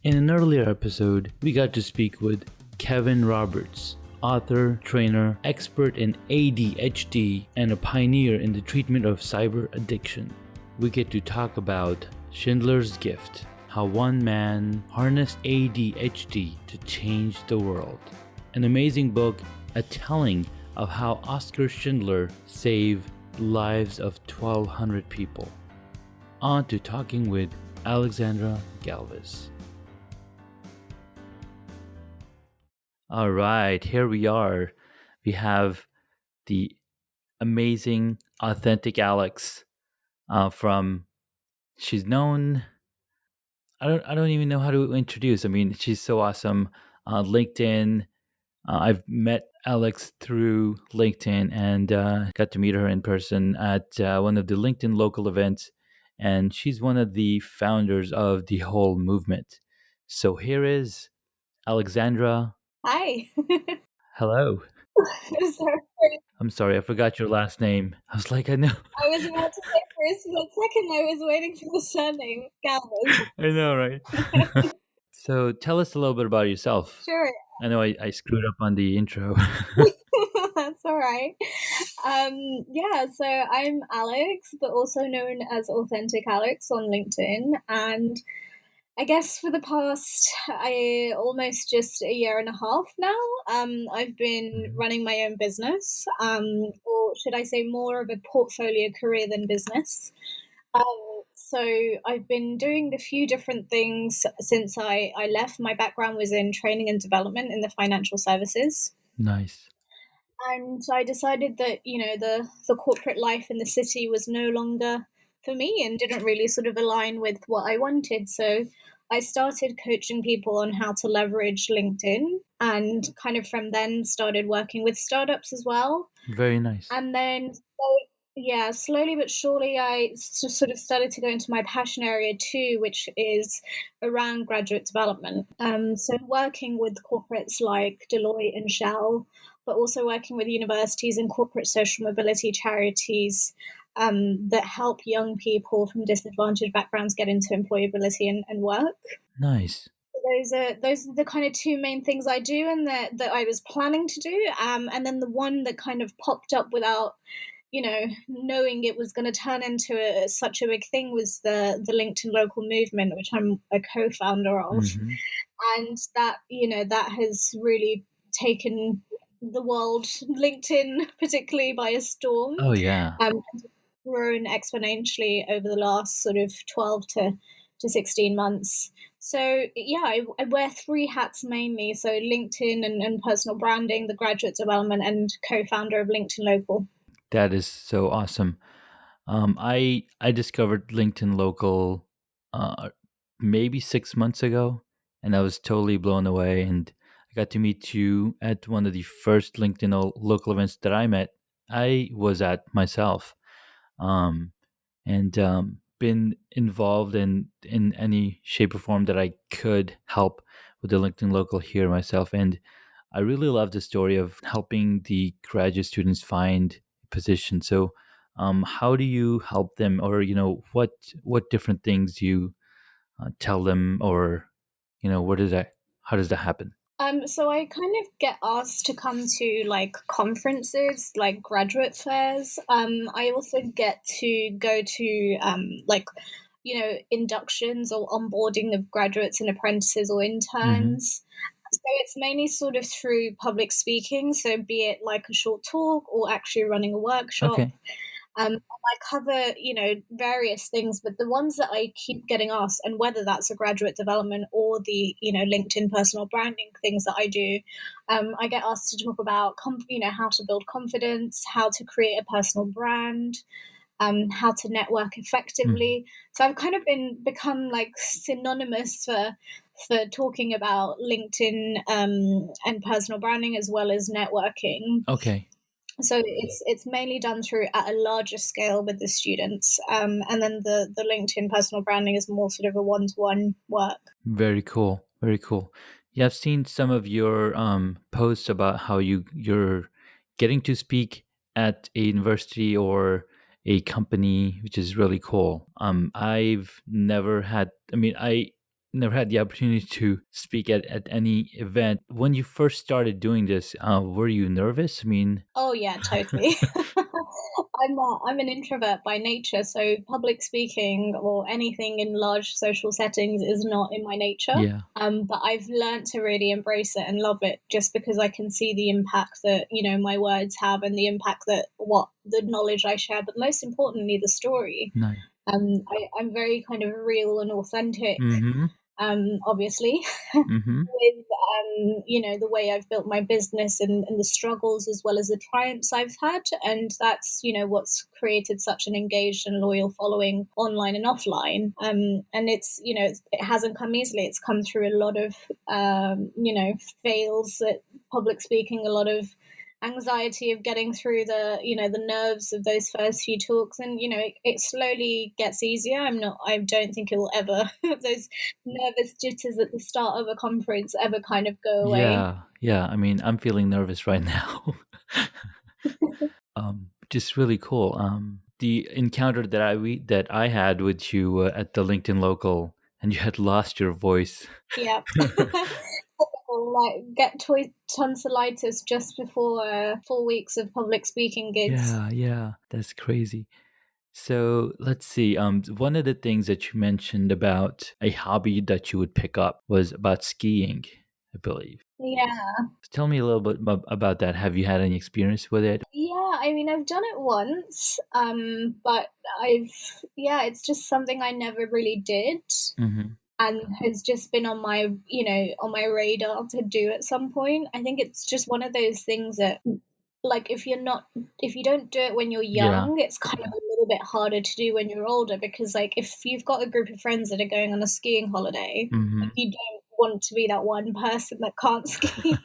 In an earlier episode, we got to speak with Kevin Roberts, author, trainer, expert in ADHD, and a pioneer in the treatment of cyber addiction. We get to talk about Schindler's Gift, how one man harnessed ADHD to change the world. An amazing book, a telling of how Oskar Schindler saved the lives of 1,200 people. On to talking with Alexandra Galviz. All right, here we are. We have the amazing, authentic Alex from. She's known. I don't even know how to introduce. I mean, she's so awesome. LinkedIn. I've met Alex through LinkedIn and got to meet her in person at one of the LinkedIn local events. And she's one of the founders of the whole movement. So here is Alexandra. Hi. Hello. Sorry. I'm sorry, I forgot your last name. I was like, I know. I was about to say for a split second, I was waiting for the surname, Galviz. I know, right? So tell us a little bit about yourself. Sure. I know I screwed up on the intro. That's all right. So I'm Alex, but also known as Authentic Alex on LinkedIn. And I guess for the past almost just a year and a half now, I've been running my own business, or should I say more of a portfolio career than business. So I've been doing a few different things since I left. My background was in training and development in the financial services. Nice. And I decided that, the corporate life in the city was no longer for me and didn't really sort of align with what I wanted. So I started coaching people on how to leverage LinkedIn and kind of from then started working with startups as well. Very nice. And then, slowly but surely, sort of started to go into my passion area too, which is around graduate development. So working with corporates like Deloitte and Shell, but also working with universities and corporate social mobility charities that help young people from disadvantaged backgrounds get into employability and work. Nice. Those are the kind of two main things I do and that I was planning to do. And then the one that kind of popped up without, knowing it was going to turn into such a big thing was the LinkedIn local movement, which I'm a co-founder of. Mm-hmm. And that has really taken the world, LinkedIn particularly, by a storm. Oh, yeah. Grown exponentially over the last sort of 12 to 16 months. So yeah, I wear three hats mainly. So LinkedIn and personal branding, the graduate development, and co-founder of LinkedIn Local. That is so awesome. I discovered LinkedIn Local maybe 6 months ago, and I was totally blown away. And I got to meet you at one of the first LinkedIn local events that I was at myself. Um, and been involved in any shape or form that I could help with the LinkedIn local here myself. And I really love the story of helping the graduate students find a position. So, how do you help them, or what different things do you tell them, or what is that? How does that happen? So I kind of get asked to come to like conferences, like graduate fairs. I also get to go to inductions or onboarding of graduates and apprentices or Mm-hmm. interns. So it's mainly sort of through public speaking, so be it like a short talk or actually running a workshop. Okay. I cover, various things, but the ones that I keep getting asked, and whether that's a graduate development or the, LinkedIn personal branding things that I do, I get asked to talk about, how to build confidence, how to create a personal brand, how to network Mm-hmm. effectively. So I've kind of become like synonymous for talking about LinkedIn and personal branding as well as networking. Okay. So it's mainly done through at a larger scale with the students, and then the LinkedIn personal branding is more sort of a one-to-one work. Very cool. Very cool. Yeah, I've seen some of your posts about how you're getting to speak at a university or a company, which is really cool. I've never had. I mean, I never had the opportunity to speak at any event. When you first started doing this, were you nervous? I mean, Oh yeah, totally. I'm an introvert by nature, so public speaking or anything in large social settings is not in my nature. yeah, But I've learned to really embrace it and love it, just because I can see the impact that my words have, and the impact that what the knowledge I share, but most importantly, the story. nice. I'm very kind of real and authentic, Mm-hmm. obviously, Mm-hmm. with the way I've built my business, and the struggles as well as the triumphs I've had, and that's what's created such an engaged and loyal following online and offline. And it hasn't come easily. It's come through a lot of fails at public speaking, a lot of anxiety of getting through the nerves of those first few talks, and it slowly gets easier. I don't think it will ever those nervous jitters at the start of a conference ever kind of go away. Yeah, yeah. I mean, I'm feeling nervous right now. Just really cool. The encounter that I had with you at the LinkedIn local, and you had lost your voice. Yeah. Typical, like get tonsillitis just before 4 weeks of public speaking gigs. Yeah, yeah, that's crazy. So let's see. One of the things that you mentioned about a hobby that you would pick up was about skiing, I believe. Yeah. Tell me a little bit about that. Have you had any experience with it? Yeah, I mean, I've done it once, but it's just something I never really did, Mm-hmm. and has just been on my radar to do at some point. I think it's just one of those things that, like, if you don't do it when you're Yeah. young, it's kind of a little bit harder to do when you're older, because, like, if you've got a group of friends that are going on a skiing holiday, Mm-hmm. like, you don't want to be that one person that can't ski.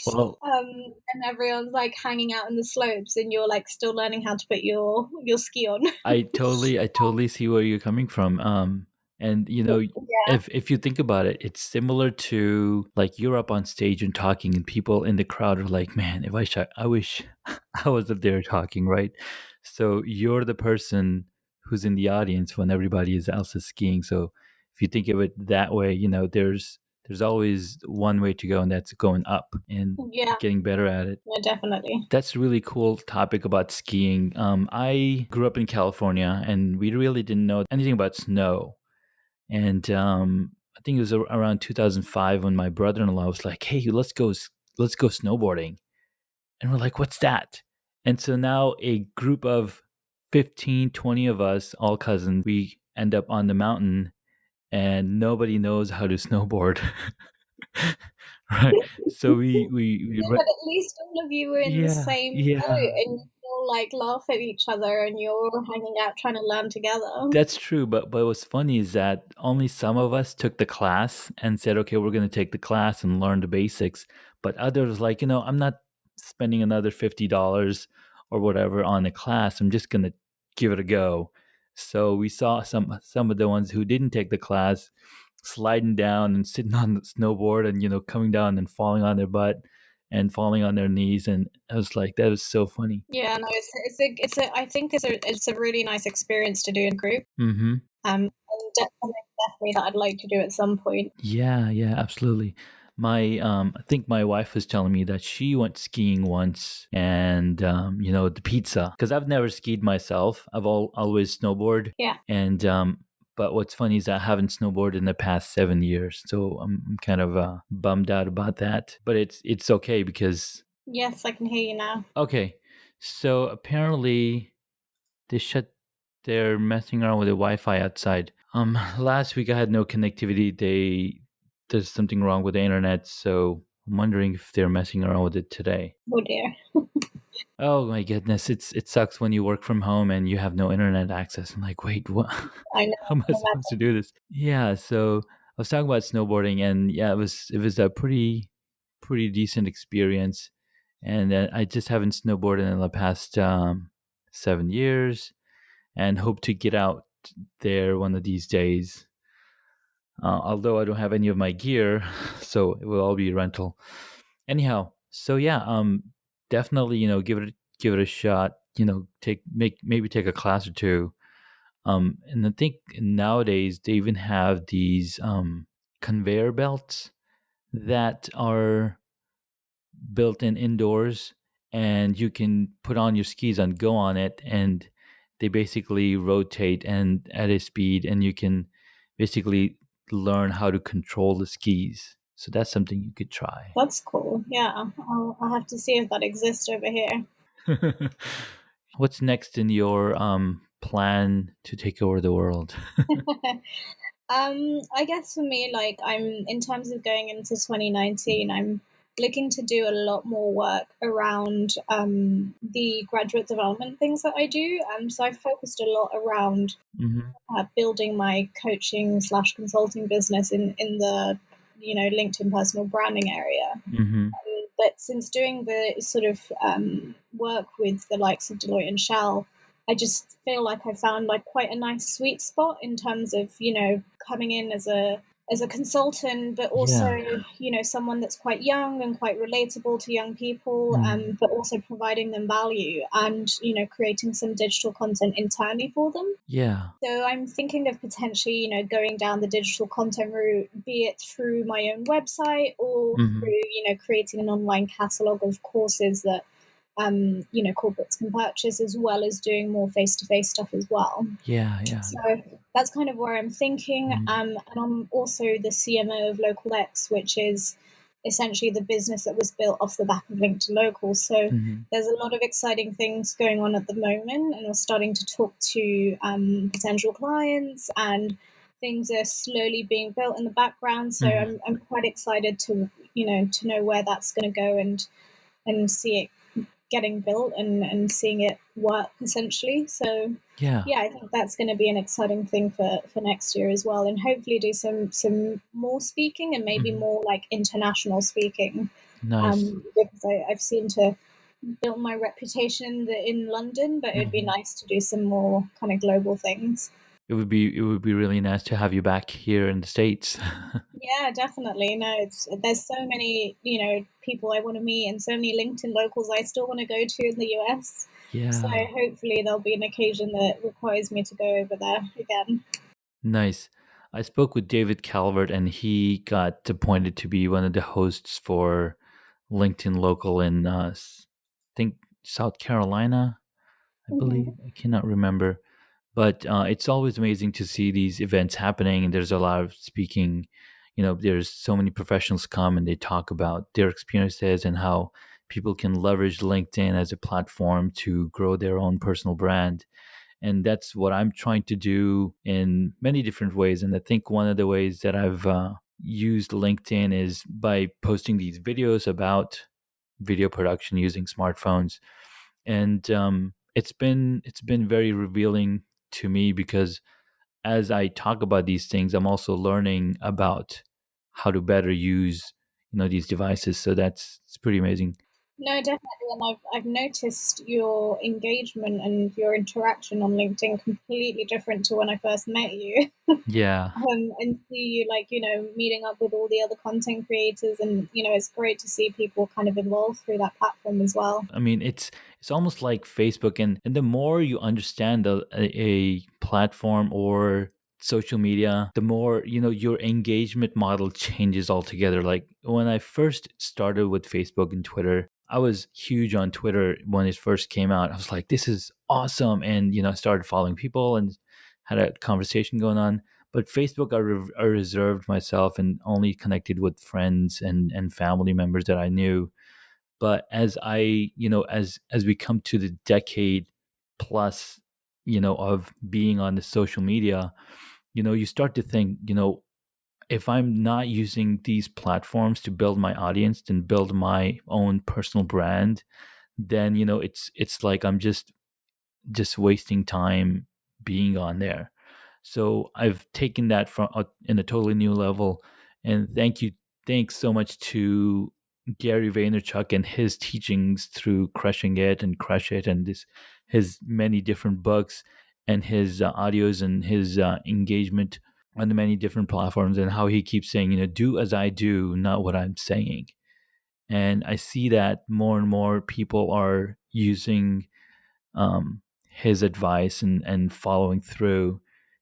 Well, And everyone's like hanging out in the slopes, and you're like still learning how to put your ski on. I totally see where you're coming from. And Yeah, if you think about it, it's similar to like you're up on stage and talking, and people in the crowd are like, "Man, I wish I was up there talking." Right? So you're the person who's in the audience when everybody else is skiing. So if you think of it that way, there's always one way to go, and that's going up and yeah, getting better at it. yeah, definitely. That's a really cool topic about skiing. I grew up in California, and we really didn't know anything about snow. And I think it was around 2005 when my brother-in-law was like, "Hey, let's go snowboarding," and we're like, "What's that?" And so now a group of 15, 20 of us, all cousins, we end up on the mountain, and nobody knows how to snowboard. Right? So we Yeah, but at least all of you were in the yeah, same boat, yeah. and you still like laugh at each other, and you're all hanging out trying to learn together. That's true, but what's funny is that only some of us took the class and said, "Okay, we're going to take the class and learn the basics." But others like, I'm not spending another $50 or whatever on a class. I'm just going to give it a go. So we saw some of the ones who didn't take the class sliding down and sitting on the snowboard, and coming down and falling on their butt and falling on their knees, and I was like, that was so funny. Yeah, no, it's a I think it's a really nice experience to do in group. Mhm. And definitely that I'd like to do at some point. Yeah, yeah, absolutely. I think my wife was telling me that she went skiing once, and the pizza, because I've never skied myself. I've always snowboard, Yeah. and but what's funny is I haven't snowboarded in the past 7 years, so I'm kind of bummed out about that. But it's okay because Yes, I can hear you now. okay, so apparently they shut they're messing around with the Wi-Fi outside. Last week I had no connectivity. There's something wrong with the internet, so I'm wondering if they're messing around with it today. Oh dear. Oh my goodness, it sucks when you work from home and you have no internet access. I'm like, wait, what? I know, How am I I can supposed to imagine. do this? Yeah, so I was talking about snowboarding, and yeah, it was a pretty decent experience, and I just haven't snowboarded in the past 7 years, and hope to get out there one of these days. Although I don't have any of my gear, so it will all be rental. Anyhow, so yeah, definitely, give it a shot. Maybe take a class or two. And I think nowadays they even have these conveyor belts that are built in indoors, and you can put on your skis and go on it, and they basically rotate and at a speed, and you can basically learn how to control the skis. So that's something you could try. That's cool. Yeah, I'll have to see if that exists over here. What's next in your plan to take over the world? I guess for me, like I'm in terms of going into 2019, I'm looking to do a lot more work around the graduate development things that I do. So I've focused a lot around Hmm. building my coaching slash consulting business in the LinkedIn personal branding area. Hmm. But since doing the sort of work with the likes of Deloitte and Shell, I just feel like I found like quite a nice sweet spot in terms of coming in as a consultant, but also Yeah. someone that's quite young and quite relatable to young people, Mm. but also providing them value and creating some digital content internally for them. Yeah. So I'm thinking of potentially, going down the digital content route, be it through my own website or through, Hmm. creating an online catalog of courses that, corporates can purchase, as well as doing more face-to-face stuff as well. Yeah. Yeah. So that's kind of where I'm thinking. Mm-hmm. And I'm also the CMO of Local X, which is essentially the business that was built off the back of LinkedIn Local. So Hmm. there's a lot of exciting things going on at the moment, and we're starting to talk to potential clients, and things are slowly being built in the background. So Hmm. I'm quite excited to know where that's going to go and see it getting built and seeing it work essentially. So Yeah. yeah, I think that's going to be an exciting thing for next year as well, and hopefully do some more speaking and maybe Hmm. more like international speaking, Nice. because I've seen to build my reputation in London, but it would be Hmm. nice to do some more kind of global things. It would be really nice to have you back here in the States. Yeah, definitely. No, it's there's so many people I want to meet and so many LinkedIn locals I still want to go to in the US. So Yeah. hopefully there'll be an occasion that requires me to go over there again. Nice. I spoke with David Calvert, and he got appointed to be one of the hosts for LinkedIn Local in, I think, South Carolina, I believe. Hmm. I cannot remember. But it's always amazing to see these events happening, and there's a lot of speaking. There's so many professionals come and they talk about their experiences and how people can leverage LinkedIn as a platform to grow their own personal brand. And that's what I'm trying to do in many different ways. And I think one of the ways that I've used LinkedIn is by posting these videos about video production using smartphones. And it's been very revealing to me, because as I talk about these things, I'm also learning about how to better use these devices. So that's it's pretty amazing. No, definitely, and I've noticed your engagement and your interaction on LinkedIn completely different to when I first met you. Yeah. And see you like meeting up with all the other content creators, and it's great to see people kind of evolve through that platform as well. I mean, it's almost like Facebook, and the more you understand a platform or social media, the more your engagement model changes altogether. Like when I first started with Facebook and Twitter, I was huge on Twitter when it first came out. I was like, this is awesome, and I started following people and had a conversation going on. But Facebook, I reserved myself and only connected with friends and family members that I knew. But as we come to the decade plus of being on the social media, you start to think, if I'm not using these platforms to build my audience and build my own personal brand, then it's like I'm just wasting time being on there. So I've taken that from in a totally new level. And thanks so much to Gary Vaynerchuk and his teachings through Crushing It and Crush It, and his many different books, and his audios, and his engagement on the many different platforms, and how he keeps saying, do as I do, not what I'm saying. And I see that more and more people are using um, his advice and following through.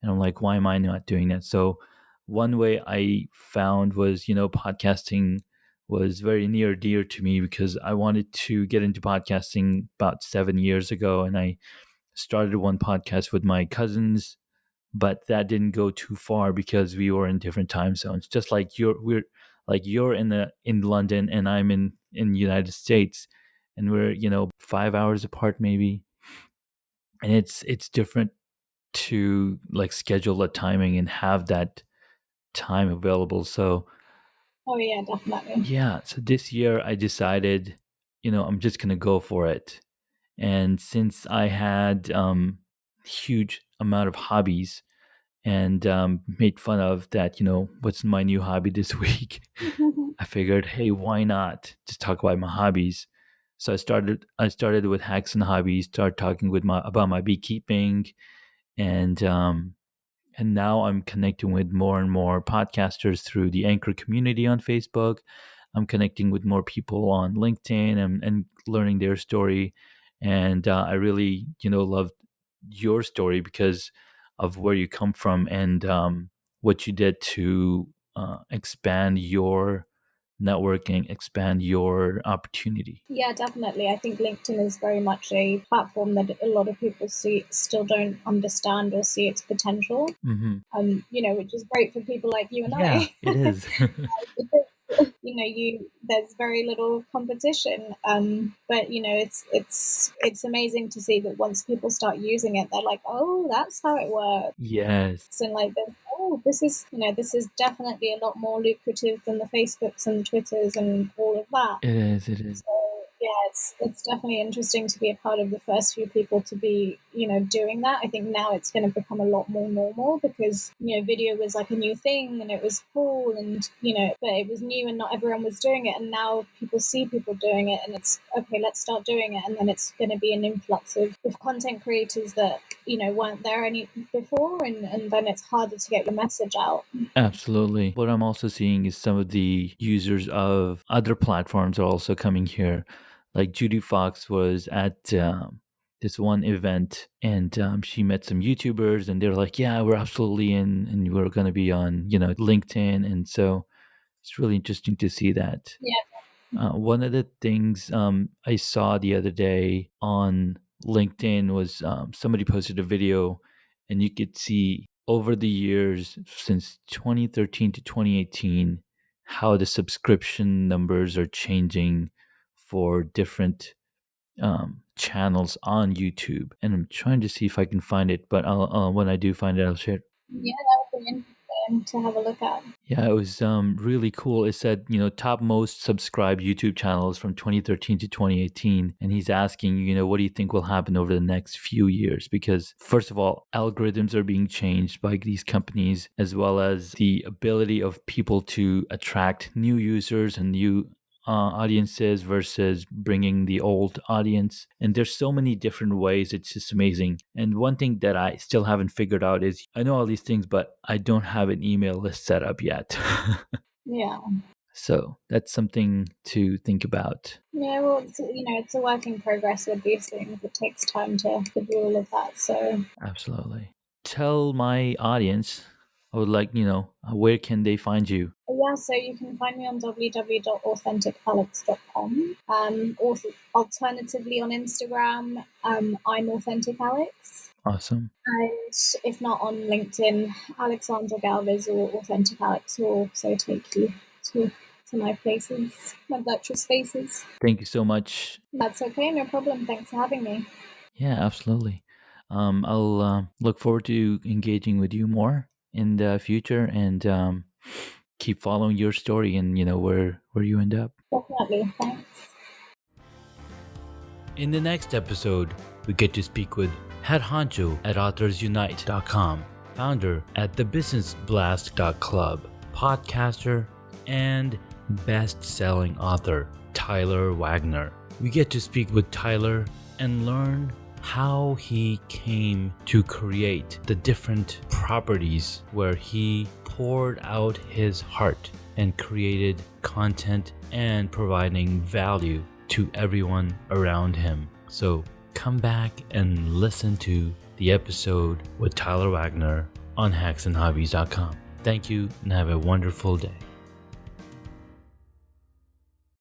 And I'm like, why am I not doing that? So one way I found was, podcasting was very near dear to me because I wanted to get into podcasting about 7 years ago. And I started one podcast with my cousins, but that didn't go too far because we were in different time zones. Just like you're in London and I'm in United States, and we're 5 hours apart maybe, and it's different to like schedule a timing and have that time available. So Oh yeah, definitely. yeah, so this year I decided, I'm just gonna go for it. And since I had huge amount of hobbies and made fun of that, what's my new hobby this week? I figured, hey, why not just talk about my hobbies? So I started with hacks and hobbies, started talking about my beekeeping, and now I'm connecting with more and more podcasters through the Anchor community on Facebook. I'm connecting with more people on LinkedIn and learning their story. And I really, love your story because of where you come from and what you did to expand your networking, expand your opportunity. Yeah, definitely. I think LinkedIn is very much a platform that a lot of people still don't understand or see its potential. Which is great for people like you and Yeah, I. it is. Because there's very little competition. But it's amazing to see that once people start using it, they're like, oh, that's how it works. Yes, And like this, oh, this is definitely a lot more lucrative than the Facebooks and Twitters and all of that. it is. It is. So yeah, it's definitely interesting to be a part of the first few people to be doing that. I think now it's going to become a lot more normal because video was like a new thing and it was cool and but it was new and not everyone was doing it, and now people see people doing it and it's okay, let's start doing it, and then it's going to be an influx of content creators that weren't there any before, and then it's harder to get your message out. Absolutely. What I'm also seeing is some of the users of other platforms are also coming here. Like Judy Fox was at this one event and she met some YouTubers and they're like, yeah, we're absolutely in and we're going to be on, LinkedIn. And so it's really interesting to see that. Yeah. One of the things I saw the other day on LinkedIn was somebody posted a video, and you could see over the years since 2013 to 2018 how the subscription numbers are changing for different channels on YouTube. And I'm trying to see if I can find it, but when I do find it, I'll share it. Yeah, that would be interesting to have a look at. Yeah, it was really cool. It said, top most subscribed YouTube channels from 2013 to 2018. And he's asking, what do you think will happen over the next few years? Because, first of all, algorithms are being changed by these companies, as well as the ability of people to attract new users and new audiences versus bringing the old audience. And there's so many different ways. It's just amazing. And one thing that I still haven't figured out is I know all these things, but I don't have an email list set up yet. Yeah. So that's something to think about. Yeah, well, it's a work in progress with these things. It takes time to do all of that. So, Absolutely. Tell my audience, I would like, where can they find you? yeah, so you can find me on www.authenticalex.com. Or alternatively on Instagram, I'm Authentic Alex. Awesome. And if not on LinkedIn, Alexandra Galviz or Authentic Alex will also take you to my places, my virtual spaces. Thank you so much. That's okay, no problem. Thanks for having me. Yeah, absolutely. I'll look forward to engaging with you more in the future and keep following your story and where you end up. Definitely. Thanks. In the next episode, we get to speak with head honcho at authorsunite.com, founder at thebusinessblast.club, podcaster, and best-selling author Tyler Wagner. We get to speak with Tyler and learn how he came to create the different properties where he poured out his heart and created content and providing value to everyone around him. So come back and listen to the episode with Tyler Wagner on hacksandhobbies.com. Thank you and have a wonderful day.